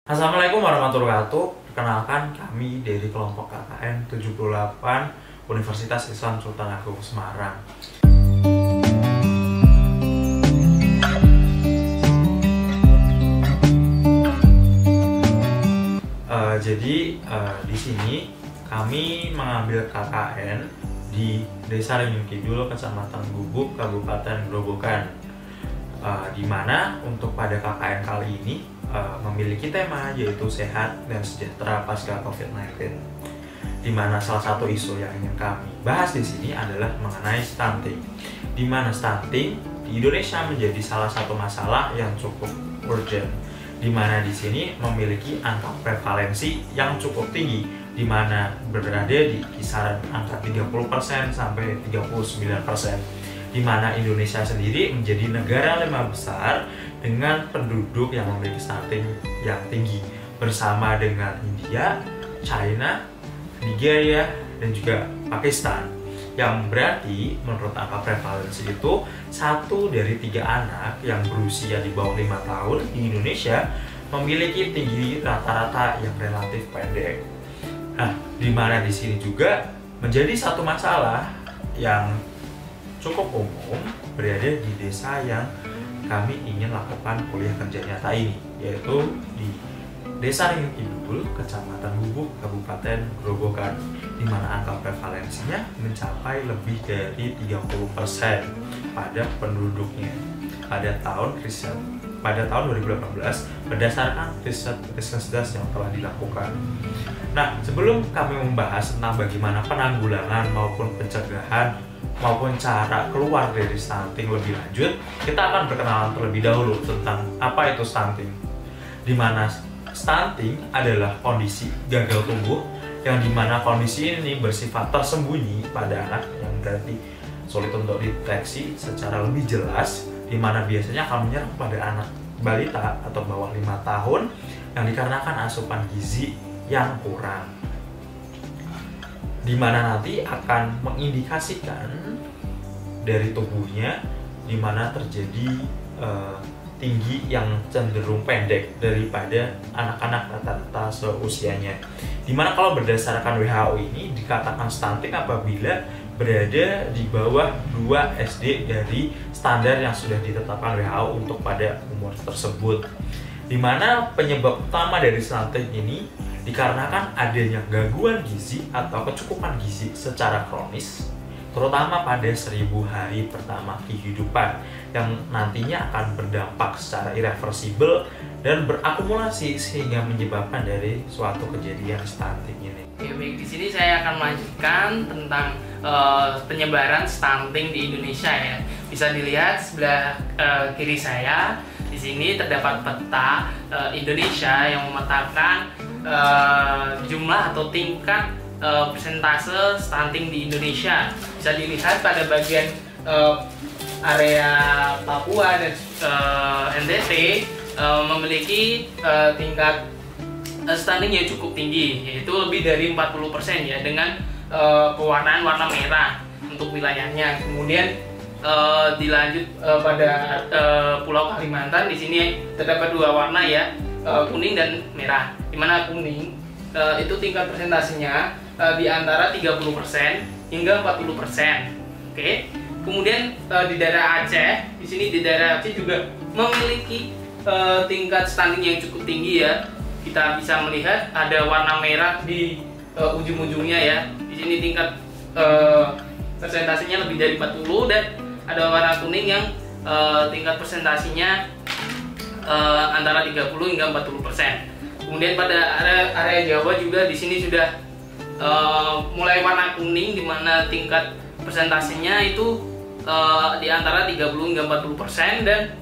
Assalamualaikum warahmatullahi wabarakatuh. Perkenalkan, kami dari kelompok KKN 78 Universitas Islam Sultan Agung Semarang. Di sini kami mengambil KKN di Desa Renyun Kidul, Kecamatan Gubuk, Kabupaten Grobogan. Di mana untuk pada KKN kali ini memiliki tema yaitu sehat dan sejahtera pasca COVID-19. Di mana salah satu isu yang ingin kami bahas di sini adalah mengenai stunting. Di mana stunting di Indonesia menjadi salah satu masalah yang cukup urgent. Di mana di sini memiliki angka prevalensi yang cukup tinggi, di mana berada di kisaran angka 30% sampai 39%. Di mana Indonesia sendiri menjadi negara 5 besar dengan penduduk yang memiliki stunting yang tinggi, bersama dengan India, China, Nigeria, dan juga Pakistan. Yang berarti menurut angka prevalensi itu 1 dari 3 anak yang berusia di bawah 5 tahun di Indonesia memiliki tinggi rata-rata yang relatif pendek. Nah, di mana di sini juga menjadi satu masalah yang cukup umum berada di desa yang kami ingin lakukan kuliah kerja nyata ini, yaitu di Desa Renyun Kidul, Kecamatan Gubuk, Kabupaten Grobogan, di mana angka prevalensinya mencapai lebih dari 30% pada penduduknya pada tahun 2018 berdasarkan riset yang telah dilakukan. Nah, sebelum kami membahas tentang bagaimana penanggulangan maupun pencegahan maupun cara keluar dari stunting lebih lanjut, kita akan berkenalan terlebih dahulu tentang apa itu stunting. Di mana stunting adalah kondisi gagal tumbuh yang dimana kondisi ini bersifat tersembunyi pada anak, yang berarti sulit untuk dideteksi secara lebih jelas, di mana biasanya akan menyerang pada anak balita atau bawah 5 tahun yang dikarenakan asupan gizi yang kurang, di mana nanti akan mengindikasikan dari tubuhnya di mana terjadi tinggi yang cenderung pendek daripada anak-anak rata-rata seusianya. Dimana kalau berdasarkan WHO ini dikatakan stunting apabila berada di bawah 2 SD dari standar yang sudah ditetapkan WHO untuk pada umur tersebut. Dimana penyebab utama dari stunting ini dikarenakan adanya gangguan gizi atau kecukupan gizi secara kronis, terutama pada 1000 hari pertama kehidupan, yang nantinya akan berdampak secara irreversibel dan berakumulasi sehingga menyebabkan dari suatu kejadian stunting ini. Oke, baik, di sini saya akan melanjutkan tentang penyebaran stunting di Indonesia ya. Bisa dilihat sebelah kiri saya. Di sini terdapat peta Indonesia yang memetakan jumlah atau tingkat persentase stunting di Indonesia. Bisa dilihat pada bagian area Papua dan NTT memiliki tingkat stunting yang cukup tinggi, yaitu lebih dari 40% ya, dengan pewarnaan warna merah untuk wilayahnya. Kemudian dilanjut pada Pulau Kalimantan, di sini terdapat 2 warna ya, kuning dan merah. Dimana kuning itu tingkat persentasenya di antara 30% hingga 40%. Oke. Kemudian di daerah Aceh, di sini di daerah Aceh juga memiliki tingkat stunting yang cukup tinggi ya. Kita bisa melihat ada warna merah di ujung-ujungnya ya. Di sini tingkat persentasenya lebih dari 40, dan ada warna kuning yang tingkat persentasenya antara 30 hingga 40%. Kemudian pada area Jawa juga di sini sudah mulai warna kuning, di mana tingkat persentasenya itu di antara 30 hingga 40%, dan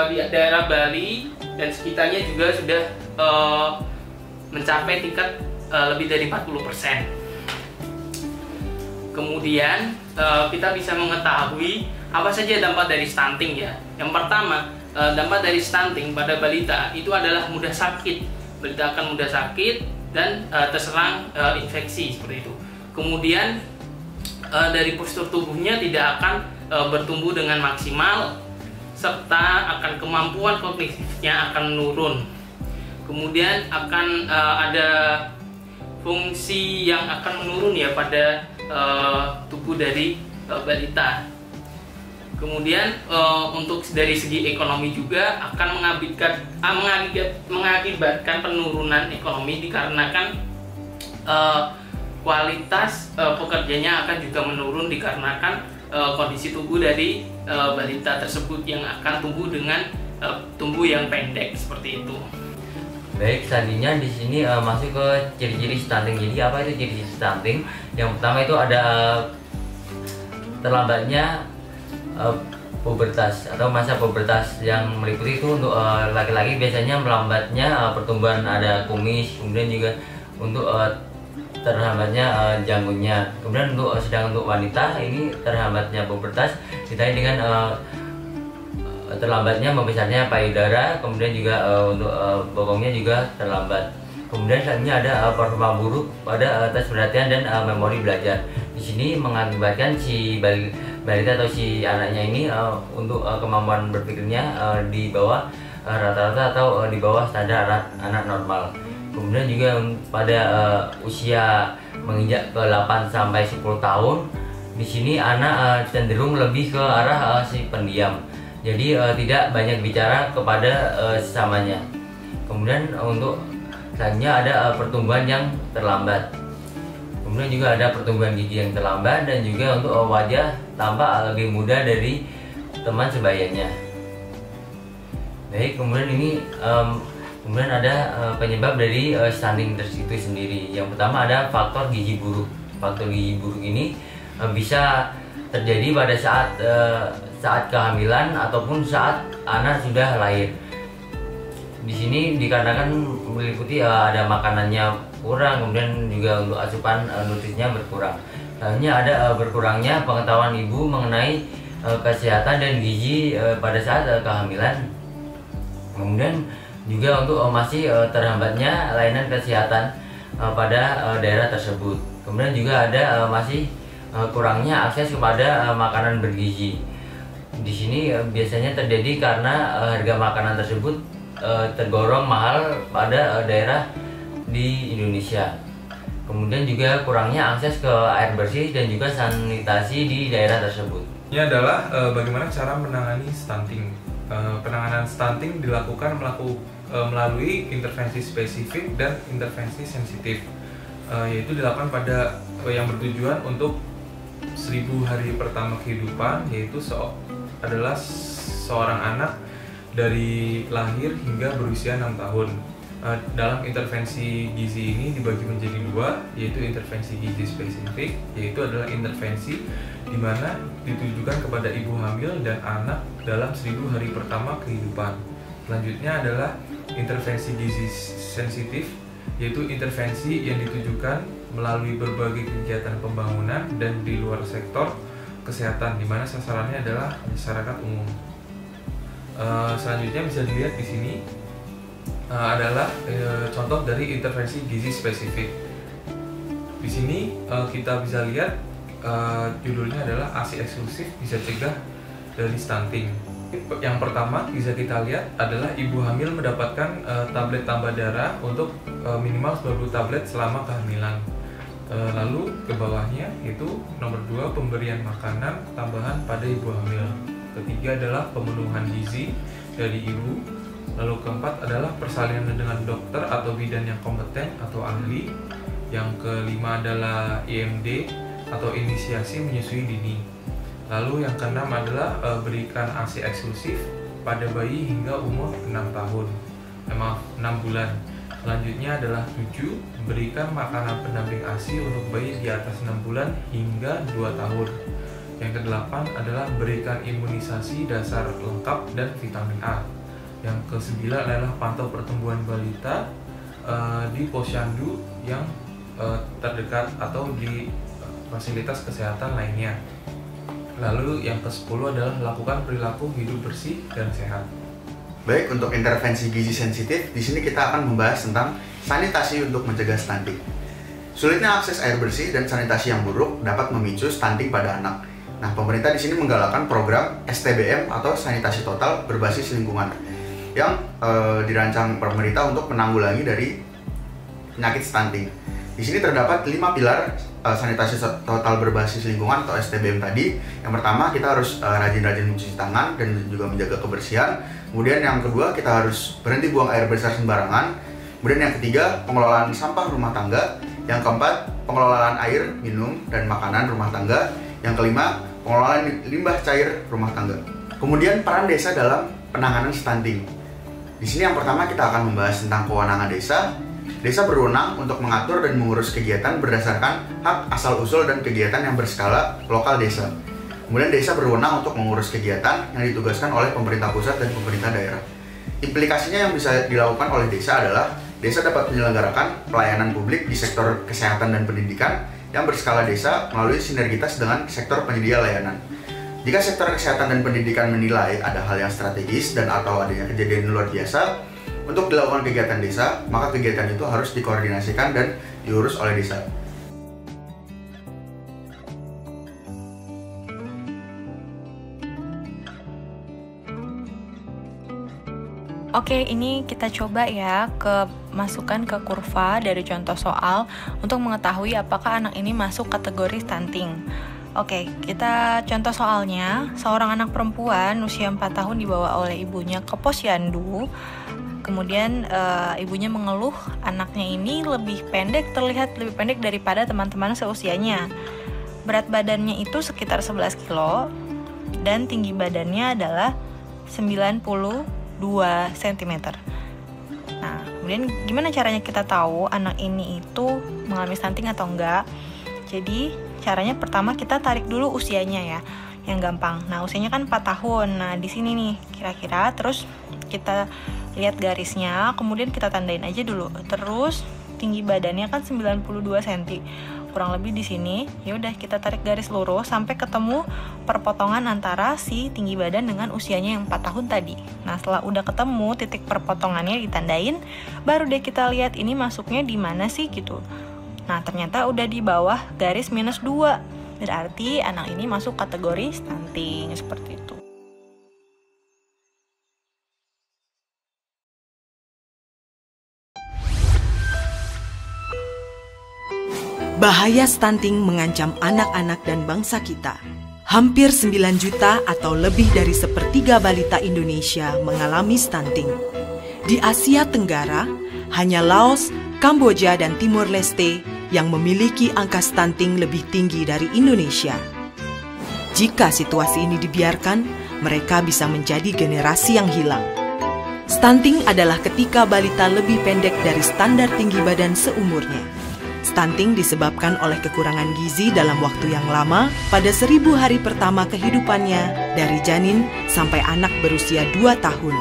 di daerah Bali dan sekitarnya juga sudah mencapai tingkat lebih dari 40%. Kemudian kita bisa mengetahui apa saja dampak dari stunting ya. Yang pertama, dampak dari stunting pada balita itu adalah mudah sakit. Balita akan mudah sakit dan terserang infeksi seperti itu. Kemudian dari postur tubuhnya tidak akan bertumbuh dengan maksimal, serta akan kemampuan kognitifnya akan menurun. Kemudian akan ada fungsi yang akan menurun ya pada tubuh dari balita. Kemudian untuk dari segi ekonomi juga akan mengakibatkan penurunan ekonomi dikarenakan kualitas pekerjanya akan juga menurun dikarenakan kondisi tubuh dari balita tersebut yang akan tumbuh dengan tumbuh yang pendek seperti itu. Baik, selanjutnya di sini masuk ke ciri-ciri stunting. Jadi apa itu ciri-ciri stunting? Yang pertama itu ada terlambatnya pubertas atau masa pubertas, yang meliputi itu untuk laki-laki biasanya melambatnya pertumbuhan ada kumis, kemudian juga untuk terhambatnya janggutnya. Kemudian sedang untuk wanita ini terhambatnya pubertas ditandai dengan terlambatnya membesarnya payudara, kemudian juga untuk bokongnya juga terlambat. Kemudian selanjutnya ada performa buruk pada tes perhatian dan memori belajar. Di sini mengakibatkan si balita atau si anaknya ini untuk kemampuan berpikirnya di bawah rata-rata atau di bawah standar anak normal. Kemudian juga pada usia menginjak ke 8 sampai 10 tahun, di sini anak cenderung lebih ke arah si pendiam. Jadi tidak banyak bicara kepada sesamanya. Kemudian untuk selanjutnya ada pertumbuhan yang terlambat. Kemudian juga ada pertumbuhan gigi yang terlambat dan juga untuk wajah tampak lebih muda dari teman sebayanya. Baik, kemudian ini kemudian ada penyebab dari stunting itu sendiri. Yang pertama ada faktor gizi buruk. Faktor gizi buruk ini bisa terjadi pada saat kehamilan ataupun saat anak sudah lahir. Di sini dikarenakan meliputi ada makanannya kurang, kemudian juga untuk asupan nutrisinya berkurang. Selanjutnya ada berkurangnya pengetahuan ibu mengenai kesehatan dan gizi pada saat kehamilan. Kemudian juga untuk masih terhambatnya layanan kesehatan pada daerah tersebut. Kemudian juga ada masih kurangnya akses kepada makanan bergizi. Di sini biasanya terjadi karena harga makanan tersebut tergolong mahal pada daerah di Indonesia. Kemudian juga kurangnya akses ke air bersih dan juga sanitasi di daerah tersebut. Ini adalah bagaimana cara menangani stunting. Penanganan stunting dilakukan melalui intervensi spesifik dan intervensi sensitif, yaitu dilakukan pada yang bertujuan untuk 1000 hari pertama kehidupan, yaitu adalah seorang anak dari lahir hingga berusia 6 tahun. Dalam intervensi gizi ini dibagi menjadi dua, yaitu intervensi gizi spesifik, yaitu adalah intervensi di mana ditujukan kepada ibu hamil dan anak dalam 1000 hari pertama kehidupan. Selanjutnya adalah intervensi gizi sensitif, yaitu intervensi yang ditujukan melalui berbagai kegiatan pembangunan dan di luar sektor kesehatan, di mana sasarannya adalah masyarakat umum. Selanjutnya bisa dilihat di sini adalah contoh dari intervensi gizi spesifik. Di sini kita bisa lihat judulnya adalah ASI eksklusif bisa cegah dari stunting. Yang pertama bisa kita lihat adalah ibu hamil mendapatkan tablet tambah darah untuk minimal 90 tablet selama kehamilan. Lalu ke bawahnya itu nomor 2 pemberian makanan tambahan pada ibu hamil. Ketiga adalah pemenuhan gizi dari ibu. Lalu keempat adalah persalinan dengan dokter atau bidan yang kompeten atau ahli. Yang kelima adalah IMD atau inisiasi menyusui dini. Lalu yang keenam adalah berikan ASI eksklusif pada bayi hingga umur 6 bulan. Selanjutnya adalah 7, berikan makanan pendamping ASI untuk bayi di atas 6 bulan hingga 2 tahun. Yang ke-8 adalah berikan imunisasi dasar lengkap dan vitamin A. Yang ke-9 adalah pantau pertumbuhan balita di posyandu yang terdekat atau di fasilitas kesehatan lainnya. Lalu yang ke-10 adalah lakukan perilaku hidup bersih dan sehat. Baik, untuk intervensi gizi sensitif, di sini kita akan membahas tentang sanitasi untuk mencegah stunting. Sulitnya akses air bersih dan sanitasi yang buruk dapat memicu stunting pada anak. Nah, pemerintah di sini menggalakkan program STBM atau sanitasi total berbasis lingkungan, yang dirancang pemerintah untuk menanggulangi dari penyakit stunting. Di sini terdapat 5 pilar sanitasi total berbasis lingkungan atau STBM tadi. Yang pertama, kita harus rajin-rajin mencuci tangan dan juga menjaga kebersihan. Kemudian yang kedua, kita harus berhenti buang air besar sembarangan. Kemudian yang ketiga, pengelolaan sampah rumah tangga. Yang keempat, pengelolaan air, minum, dan makanan rumah tangga. Yang kelima, pengelolaan limbah cair rumah tangga. Kemudian peran desa dalam penanganan stunting. Di sini yang pertama kita akan membahas tentang kewenangan desa. Desa berwenang untuk mengatur dan mengurus kegiatan berdasarkan hak asal-usul dan kegiatan yang berskala lokal desa. Kemudian desa berwenang untuk mengurus kegiatan yang ditugaskan oleh pemerintah pusat dan pemerintah daerah. Implikasinya yang bisa dilakukan oleh desa adalah desa dapat menyelenggarakan pelayanan publik di sektor kesehatan dan pendidikan yang berskala desa melalui sinergitas dengan sektor penyedia layanan. Jika sektor kesehatan dan pendidikan menilai ada hal yang strategis dan atau adanya kejadian luar biasa untuk dilakukan kegiatan desa, maka kegiatan itu harus dikoordinasikan dan diurus oleh desa. Oke, ini kita coba ya masukkan ke kurva dari contoh soal untuk mengetahui apakah anak ini masuk kategori stunting. Oke, kita contoh soalnya. Seorang anak perempuan usia 4 tahun dibawa oleh ibunya ke posyandu. Kemudian ibunya mengeluh anaknya ini terlihat lebih pendek daripada teman-teman seusianya. Berat badannya itu sekitar 11 kilo dan tinggi badannya adalah 92 cm. Nah, kemudian gimana caranya kita tahu anak ini itu mengalami stunting atau enggak? Jadi, caranya pertama kita tarik dulu usianya ya, yang gampang. Nah, usianya kan 4 tahun. Nah, di sini nih kira-kira, terus kita lihat garisnya, kemudian kita tandain aja dulu. Terus tinggi badannya kan 92 cm. Kurang lebih di sini. Ya udah kita tarik garis lurus sampai ketemu perpotongan antara si tinggi badan dengan usianya yang 4 tahun tadi. Nah, setelah udah ketemu titik perpotongannya ditandain, baru deh kita lihat ini masuknya di mana sih gitu. Nah, ternyata udah di bawah garis -2. Berarti anak ini masuk kategori stunting seperti itu. Bahaya stunting mengancam anak-anak dan bangsa kita. Hampir 9 juta atau lebih dari 1/3 balita Indonesia mengalami stunting. Di Asia Tenggara, hanya Laos, Kamboja, dan Timor Leste yang memiliki angka stunting lebih tinggi dari Indonesia. Jika situasi ini dibiarkan, mereka bisa menjadi generasi yang hilang. Stunting adalah ketika balita lebih pendek dari standar tinggi badan seumurnya. Stunting disebabkan oleh kekurangan gizi dalam waktu yang lama pada 1000 hari pertama kehidupannya dari janin sampai anak berusia 2 tahun.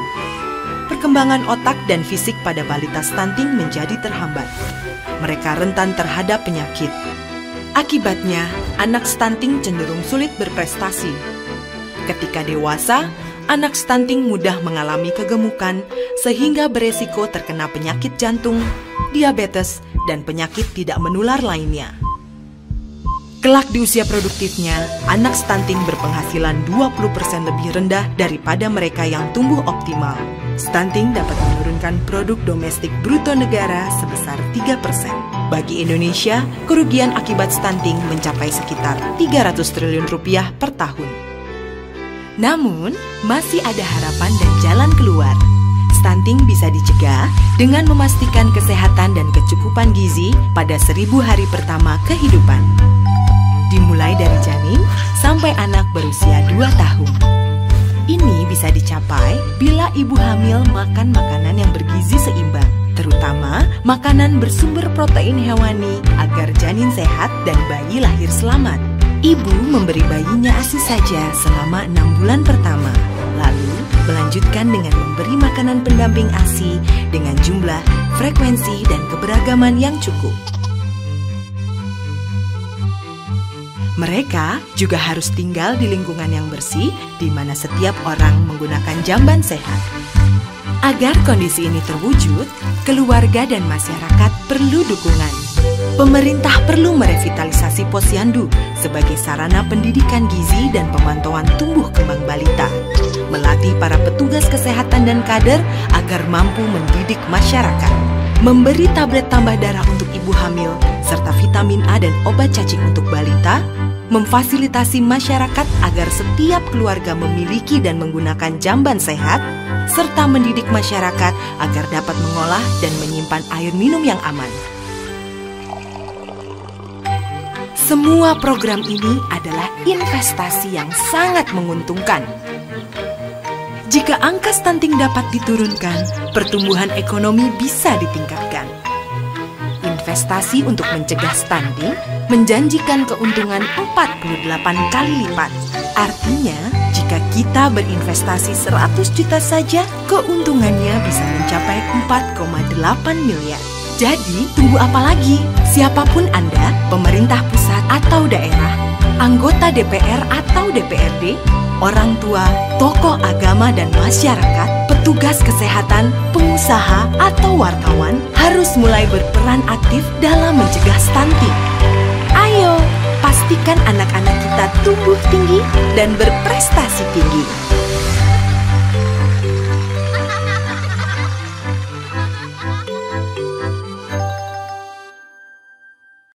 Perkembangan otak dan fisik pada balita stunting menjadi terhambat. Mereka rentan terhadap penyakit. Akibatnya, anak stunting cenderung sulit berprestasi. Ketika dewasa, anak stunting mudah mengalami kegemukan sehingga beresiko terkena penyakit jantung, diabetes, dan penyakit tidak menular lainnya. Kelak di usia produktifnya, anak stunting berpenghasilan 20% lebih rendah daripada mereka yang tumbuh optimal. Stunting dapat menurunkan produk domestik bruto negara sebesar 3%. Bagi Indonesia, kerugian akibat stunting mencapai sekitar 300 triliun rupiah per tahun. Namun, masih ada harapan dan jalan keluar. Stunting bisa dicegah dengan memastikan kesehatan dan kecukupan gizi pada 1000 hari pertama kehidupan. Dimulai dari janin sampai anak berusia 2 tahun. Ini bisa dicapai bila ibu hamil makan makanan yang bergizi seimbang, terutama makanan bersumber protein hewani agar janin sehat dan bayi lahir selamat. Ibu memberi bayinya ASI saja selama 6 bulan pertama, lalu melanjutkan dengan memberi makanan pendamping ASI dengan jumlah, frekuensi, dan keberagaman yang cukup. Mereka juga harus tinggal di lingkungan yang bersih, di mana setiap orang menggunakan jamban sehat. Agar kondisi ini terwujud, keluarga dan masyarakat perlu dukungan. Pemerintah perlu merevitalisasi posyandu sebagai sarana pendidikan gizi dan pemantauan tumbuh kembang balita. Melatih para petugas kesehatan dan kader agar mampu mendidik masyarakat. Memberi tablet tambah darah untuk ibu hamil, serta vitamin A dan obat cacing untuk balita. Memfasilitasi masyarakat agar setiap keluarga memiliki dan menggunakan jamban sehat, serta mendidik masyarakat agar dapat mengolah dan menyimpan air minum yang aman. Semua program ini adalah investasi yang sangat menguntungkan. Jika angka stunting dapat diturunkan, pertumbuhan ekonomi bisa ditingkatkan. Investasi untuk mencegah stunting menjanjikan keuntungan 48 kali lipat. Artinya, jika kita berinvestasi 100 juta saja, keuntungannya bisa mencapai 4,8 miliar. Jadi, tunggu apa lagi? Siapapun Anda, pemerintah pusat atau daerah, anggota DPR atau DPRD, orang tua, tokoh agama dan masyarakat, petugas kesehatan, pengusaha, atau wartawan harus mulai berperan aktif dalam mencegah stunting. Ayo, pastikan anak-anak kita tumbuh tinggi dan berprestasi tinggi.